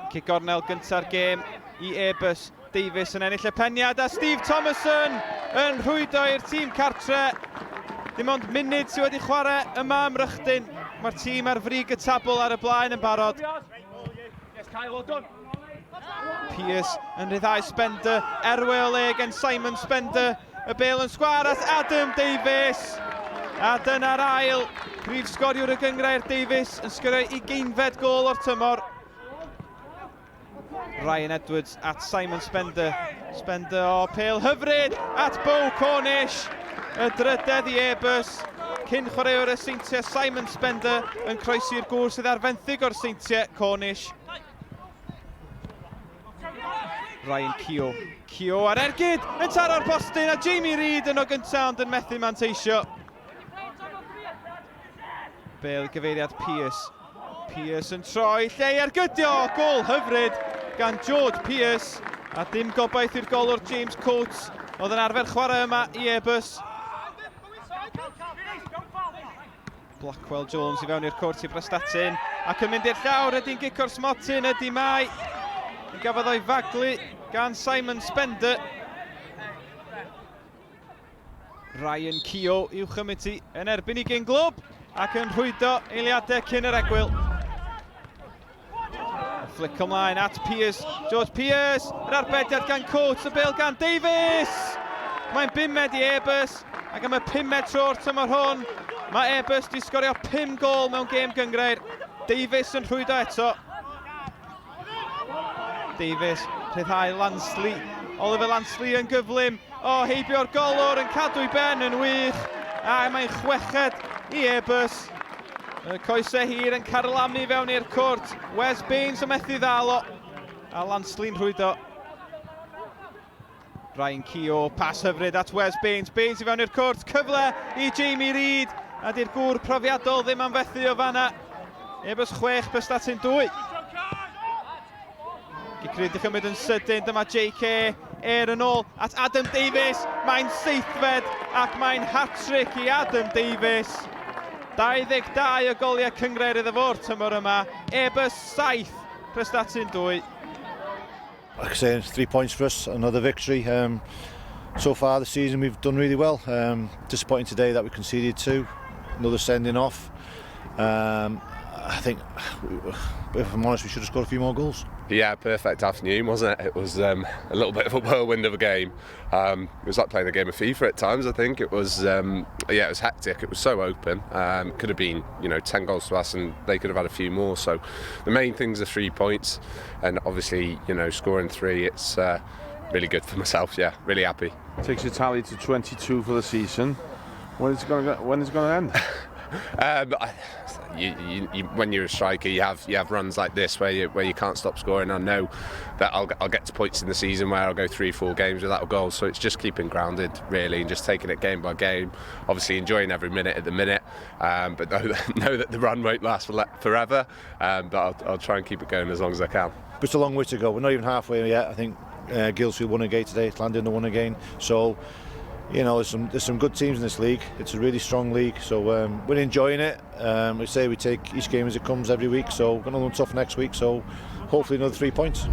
Cic gornel gynta'r gêm I Airbus. Davies yn ennill y peniad a Steve Thomason yn rhwydo i'r tîm cartre. Dim ond munud sydd wedi chwarae yma ym Mrychdyn. Mae'r tîm ar frig y tabl ar y blaen yn barod. Pearce yn ryddhau Spender, Erwyl le gen Simon Spender. Y bêl yn sgwaras Adam Davies. A dyna'r ail. Prif sgoriwr y gyngrair Davies yn sgorio 20fed gôl o'r tymor. Ryan Edwards at Simon Spender. Spender o pêl hyfryd at Beau Cornish. Y drydedd I Airbus. Cyn chwaraewr y seintiau Simon Spender yn croesi'r gŵr sydd ar fenthyg o'r seintiau Cornish. Ryan Keogh. Keogh ar ergyd yn taro'r postyn a Jamie Reid yn o gyntaf ond yn methu manteisio. Bêl gyfeiriad Pearce. Pearce yn troi lle I ergydio. Gôl hyfryd gan George Pearce. A dim gobaith i'r golwr James Coates oedd yn arfer chwarae yma I Airbus. Blackwell Jones I fewn i'r cwrt I Prestatyn. Ac yn mynd i'r llawr ydy'n gicio'r smotyn ydy Mai. Yn gafodd o'i faglu gan Simon Spender. Ryan Keogh i'w chymyti yn erbyn I gyn-glwb ac yn rhwydo eiliadau cyn yr egwyl. Flic ymlaen at Pearce. George Pearce. Yr arbediad gan Coates. Y bêl gan Davies. Mae'n 5med I Airbus ac am y 5med tro'r tymor hwn. Mae Airbus di sgorio 5 gôl mewn gêm gyngrair. Davies yn rhwydo eto. Davies rhyddhau Lansley. Oliver Lansley yn gyflym. O, heibio'r golwr yn cadw I ben yn wych. A mae'n chweched I Airbus. Y coesau hir yn carlamu fewn i'r cwrt. Wes Baines yn methu ddalo. A Lansley'n rhwydo. Ryan Keogh, pas hyfryd at Wes Baines. Baines I fewn i'r cwrt. Cyfle I Jamie Reid. A di'r gŵr profiadol ddim am fethu o fanna. Airbus 6, Prestatyn 2. Gicryd I chymryd yn sydyn. Dyma JK. yn ôl at Adam Davies. Mae'n 7fed ac mae'n hat-trick I Adam Davies. 22 o goliau cyngrair iddo fo'r tymor yma. Airbus 7, Prestatyn 2. Like I say, it's 3 points for us, another victory. So far this season we've done really well. Disappointing today that we conceded 2, another sending off. I think, if I'm honest, we should have scored a few more goals. Yeah, perfect afternoon, wasn't it? It was a little bit of a whirlwind of a game. It was like playing a game of FIFA at times, I think. It was, yeah, it was hectic. It was so open. Could have been, 10 goals to us and they could have had a few more. So the main things are 3 points. And obviously, scoring 3, it's really good for myself, yeah, really happy. Takes your tally to 22 for the season. When is it going to end? When you're a striker, you have runs like this where you can't stop scoring. I know that I'll get to points in the season where I'll go 3-4 games without a goal. So it's just keeping grounded really and just taking it game by game. Obviously enjoying every minute at the minute, but know that the run won't last forever. But I'll try and keep it going as long as I can. But it's a long way to go. We're not even halfway yet. I think Guildford won again today. Llandudno won again. So. There's some good teams in this league. It's a really strong league, so we're enjoying it. We say we take each game as it comes every week, so we're going to run tough next week, so hopefully another 3 points.